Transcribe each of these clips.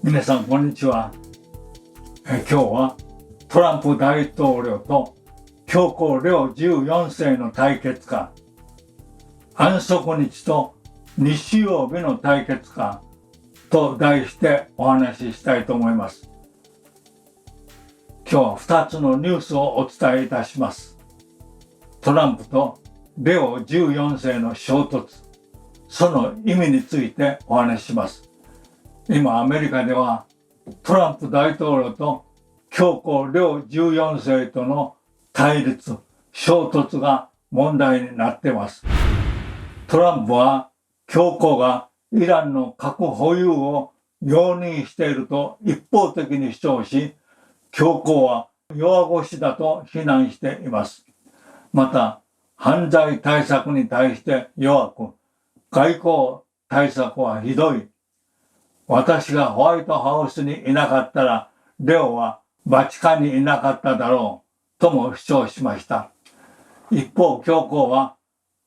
皆さんこんにちは。今日はトランプ大統領と教皇レオ14世の対決か、安息日と日曜日の対決かと題してお話ししたいと思います。今日は2つのニュースをお伝えいたします。トランプとレオ14世の衝突、その意味についてお話しします。今アメリカではトランプ大統領と教皇レオ14世との対立、衝突が問題になっています。トランプは教皇がイランの核保有を容認していると一方的に主張し、教皇は弱腰だと非難しています。また、犯罪対策に対して弱く、外交対策はひどい。私がホワイトハウスにいなかったら、レオはバチカンにいなかっただろう、とも主張しました。一方、教皇は、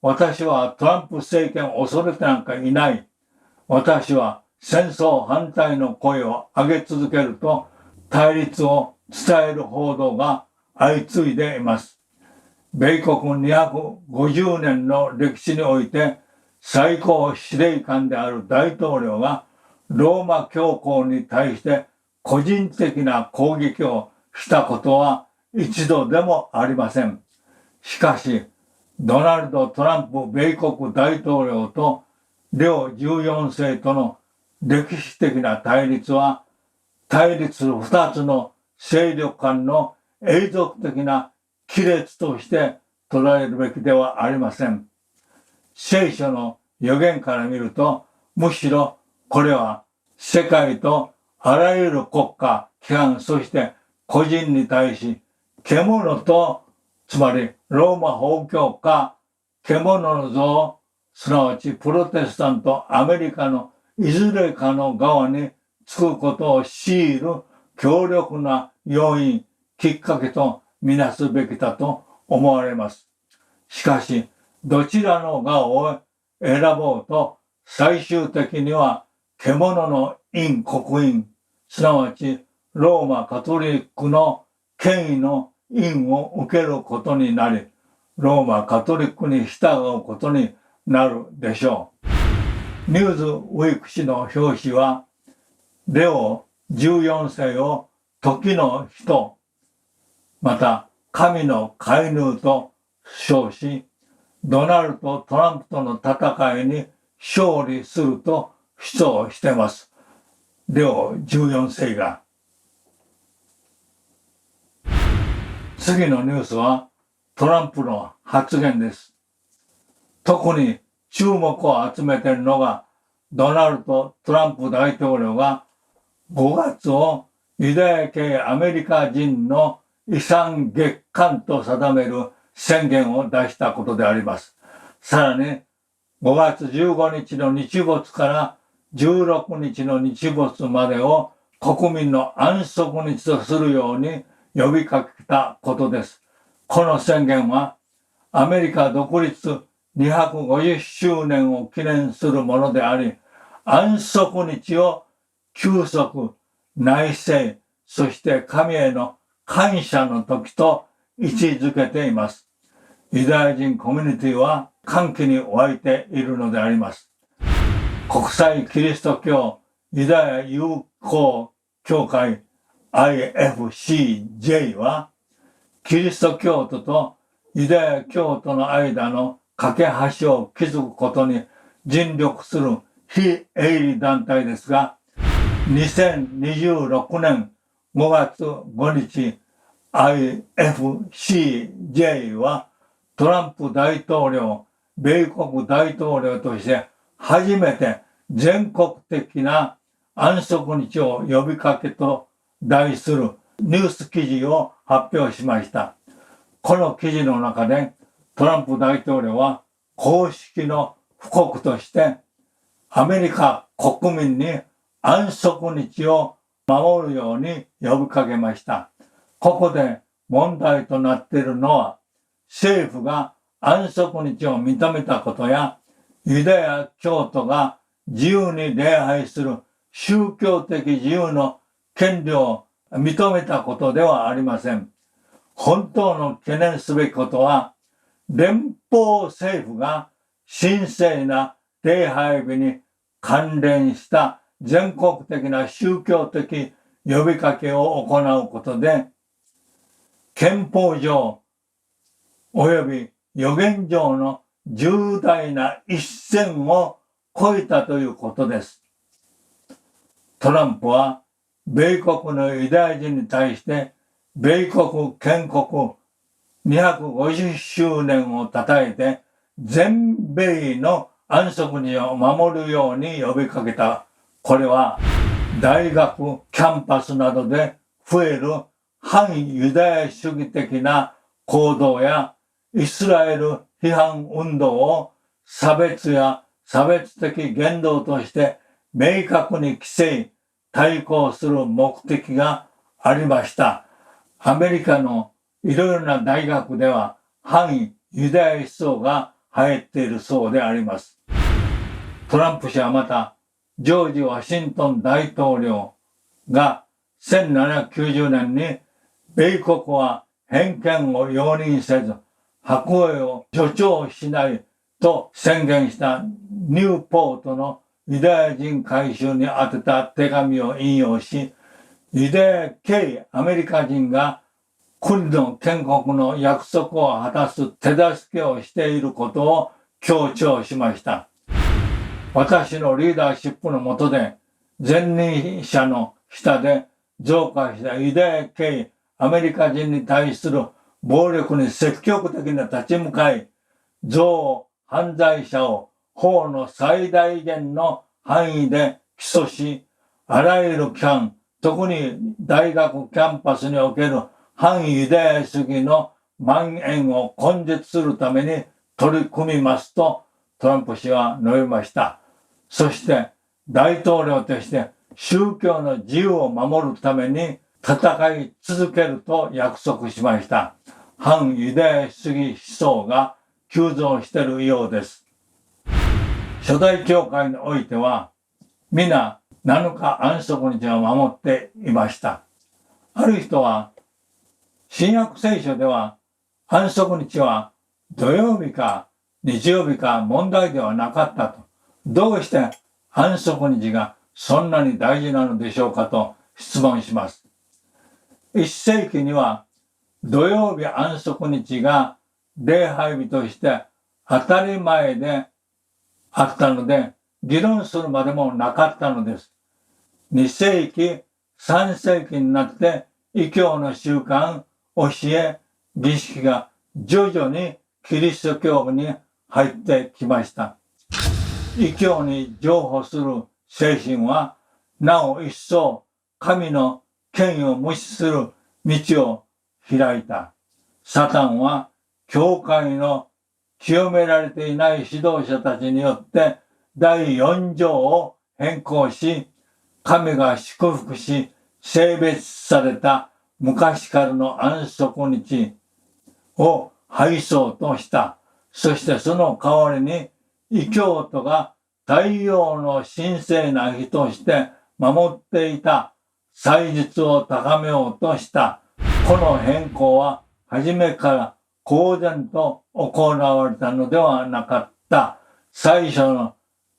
私はトランプ政権を恐れてなんかいない。私は戦争反対の声を上げ続けると、対立を伝える報道が相次いでいます。米国250年の歴史において、最高司令官である大統領が、ローマ教皇に対して個人的な攻撃をしたことは一度でもありません。しかし、ドナルド・トランプ米国大統領とレオ14世との歴史的な対立は、対立する2つの勢力間の永続的な亀裂として捉えるべきではありません。聖書の預言から見ると、むしろこれは世界とあらゆる国家、機関、そして個人に対し、獣と、つまりローマ法教か、獣の像、すなわちプロテスタント、アメリカのいずれかの側につくことを強いる強力な要因、きっかけとみなすべきだと思われます。しかし、どちらの側を選ぼうと、最終的には獣の刻印、すなわちローマカトリックの権威の印を受けることになり、ローマカトリックに従うことになるでしょう。ニューズウィーク誌の表紙は、レオ14世を時の人、また神の介入と称し、ドナルド・トランプとの戦いに勝利すると主張しています。レオ14世が。次のニュースはトランプの発言です。特に注目を集めているのが、ドナルド・トランプ大統領が5月をユダヤ系アメリカ人の遺産月間と定める宣言を出したことであります。さらに5月15日の日没から16日の日没までを国民の安息日とするように呼びかけたことです。この宣言はアメリカ独立250周年を記念するものであり、安息日を休息、内政、そして神への感謝の時と位置づけています。ユダヤ人コミュニティは歓喜に沸いているのであります。国際キリスト教ユダヤ友好協会 IFCJ は、キリスト教徒とユダヤ教徒の間の架け橋を築くことに尽力する非営利団体ですが、2026年5月5日 IFCJ はトランプ大統領、米国大統領として初めて全国的な安息日を呼びかけと題するニュース記事を発表しました。この記事の中でトランプ大統領は公式の布告としてアメリカ国民に安息日を守るように呼びかけました。ここで問題となっているのは、政府が安息日を認めたことや、ユダヤ教徒が自由に礼拝する宗教的自由の権利を認めたことではありません。本当の懸念すべきことは、連邦政府が神聖な礼拝日に関連した全国的な宗教的呼びかけを行うことで、憲法上及び予言上の重大な一線を越えたということです。トランプは米国のユダヤ人に対して米国建国250周年を称えて全米の安息日を守るように呼びかけた。これは大学、キャンパスなどで増える反ユダヤ主義的な行動やイスラエル批判運動を差別や差別的言動として明確に規制、対抗する目的がありました。アメリカのいろいろな大学では反ユダヤ思想が流行っているそうであります。トランプ氏はまた、ジョージ・ワシントン大統領が1790年に米国は偏見を容認せず、白衣を助長しないと宣言したニューポートのユダヤ人改宗に宛てた手紙を引用し、ユダヤ系アメリカ人が国の建国の約束を果たす手助けをしていることを強調しました。私のリーダーシップの下で前任者の下で増加したユダヤ系アメリカ人に対する暴力に積極的に立ち向かい、憎悪犯罪者を法の最大限の範囲で起訴し、あらゆる規範、特に大学キャンパスにおける反ユダヤ主義の蔓延を根絶するために取り組みますとトランプ氏は述べました。そして大統領として宗教の自由を守るために戦い続けると約束しました。反ユダヤ主義思想が急増しているようです。初代教会においては皆7日安息日を守っていました。ある人は新約聖書では安息日は土曜日か日曜日か問題ではなかったと。どうして安息日がそんなに大事なのでしょうかと質問します。1世紀には土曜日安息日が礼拝日として当たり前であったので議論するまでもなかったのです。2世紀、3世紀になって異教の習慣、教え、儀式が徐々にキリスト教に入ってきました。異教に譲歩する精神はなお一層神の権威を無視する道を開いた。サタンは教会の清められていない指導者たちによって第4条を変更し、神が祝福し聖別された昔からの安息日を廃そうとした。そしてその代わりに異教徒が太陽の神聖な日として守っていた祭日を高めようとした。この変更は初めから公然と行われたのではなかった。最初の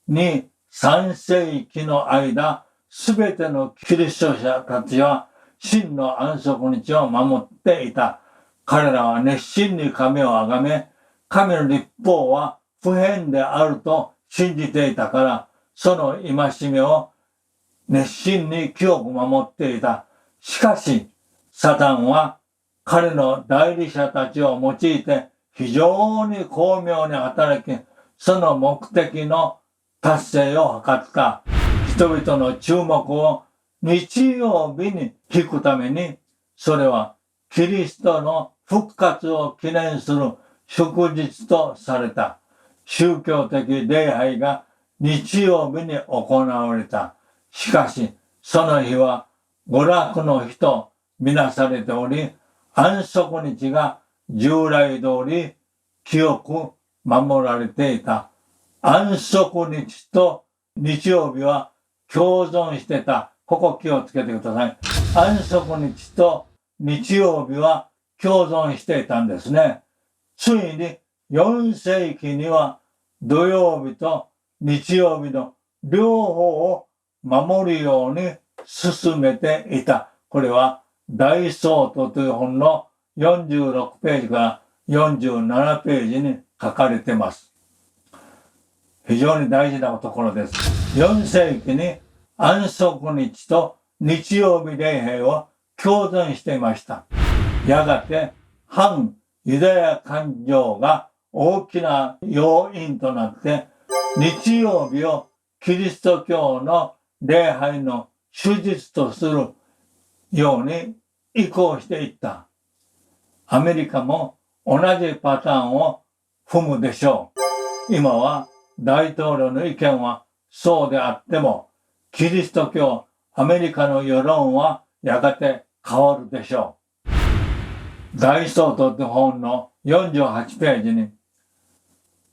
2、3世紀の間、すべてのキリスト者たちは真の安息日を守っていた。彼らは熱心に神をあがめ、神の律法は不変であると信じていたから、その戒めを熱心に清く守っていた。しかし、サタンは彼の代理者たちを用いて非常に巧妙に働き、その目的の達成を図った。人々の注目を日曜日に引くために、それはキリストの復活を記念する祝日とされた。宗教的礼拝が日曜日に行われた。しかし、その日は娯楽の日とみなされており、安息日が従来通り清く守られていた。安息日と日曜日は共存してた。ここ気をつけてください。安息日と日曜日は共存していたんですね。ついに4世紀には土曜日と日曜日の両方を守るように進めていた。これは大総統という本の46ページから47ページに書かれています。非常に大事なところです。4世紀に安息日と日曜日礼拝を共存していました。やがて反ユダヤ感情が大きな要因となって、日曜日をキリスト教の礼拝の主日とするように移行していった。アメリカも同じパターンを踏むでしょう。今は大統領の意見はそうであっても、キリスト教、アメリカの世論はやがて変わるでしょう。大総統と本の48ページに、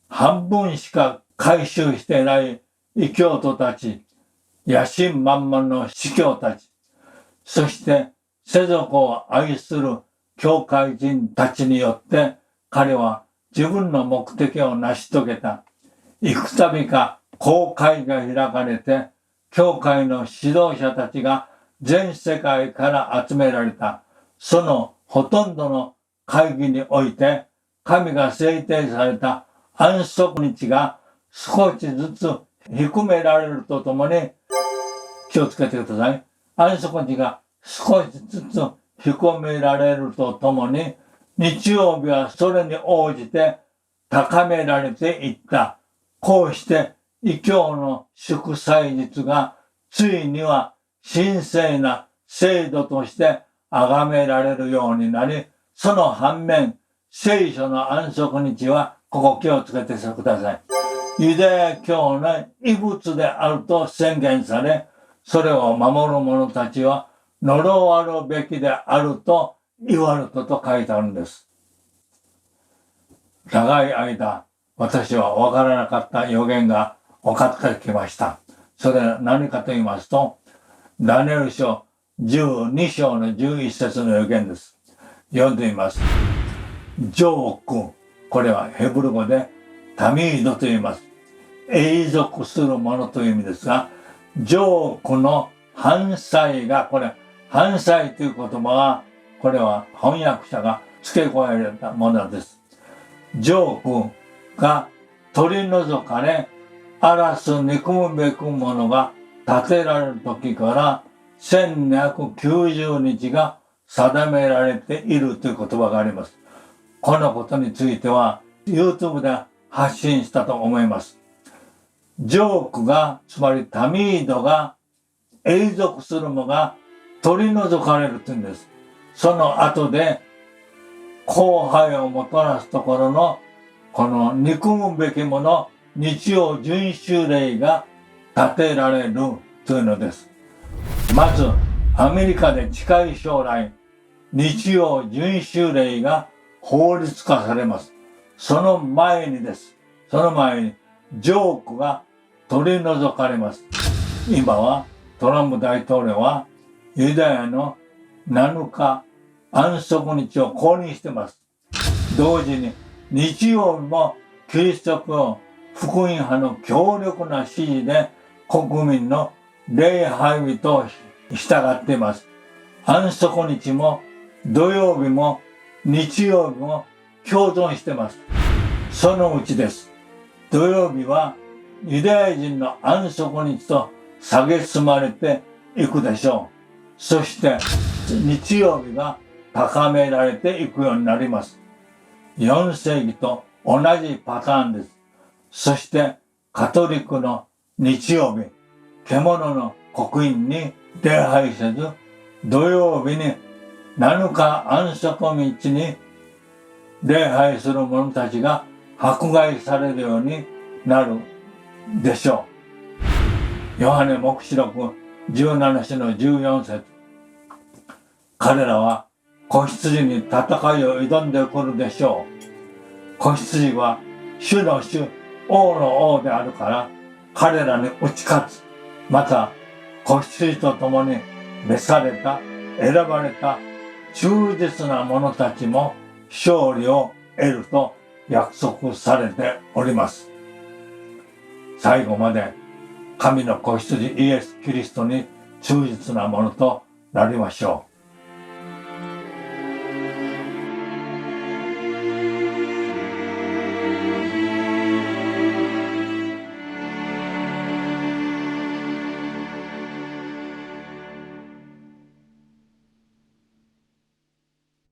半分しか回収していない異教徒たち、野心満々の司教たち、そして世俗を愛する教会人たちによって彼は自分の目的を成し遂げた。幾度か公会が開かれて、教会の指導者たちが全世界から集められた。そのほとんどの会議において、神が制定された安息日が少しずつ低められるとともに、気をつけてください。安息日が少しずつ低められるとともに、日曜日はそれに応じて高められていった。こうして異教の祝祭日がついには神聖な制度として崇められるようになり、その反面、聖書の安息日はここ気をつけてください。ユダヤ教の異物であると宣言され、それを守る者たちは呪わるべきであると言われたと書いてあるんです。長い間、私は分からなかった予言が分かってきました。それは何かと言いますと、ダニエル書12章の11節の予言です。読んでみます。ジョーク、これはヘブル語でタミードと言います。永続するものという意味ですが、ジョークの反対が、これ、反対という言葉は、これは翻訳者が付け加えられたものです。ジョークが取り除かれ、荒らす憎むべくものが立てられる時から1290日が定められているという言葉があります。このことについては YouTube で発信したと思います。ジョークが、つまりタミードが永続するものが取り除かれるというんです。その後で後輩をもたらすところのこの憎むべきもの日曜遵守令が立てられるというのです。まずアメリカで近い将来日曜遵守令が法律化されます。その前にジョークが取り除かれます。今はトランプ大統領はユダヤの7日安息日を公認しています。同時に日曜日もキリスト教福音派の強力な支持で国民の礼拝日と従っています。安息日も土曜日も日曜日も共存しています。そのうちです。土曜日はユダヤ人の安息日と蔑まれていくでしょう。そして日曜日が高められていくようになります。4世紀と同じパターンです。そしてカトリックの日曜日、獣の刻印に礼拝せず、土曜日に7日安息日に礼拝する者たちが迫害されるようになるでしょう。ヨハネ黙示録17章の14節。彼らは子羊に戦いを挑んでくるでしょう。子羊は主の主、王の王であるから、彼らに打ち勝つ。また、子羊と共に召された選ばれた忠実な者たちも勝利を得ると約束されております。最後まで神の子羊イエス・キリストに忠実なものとなりましょう。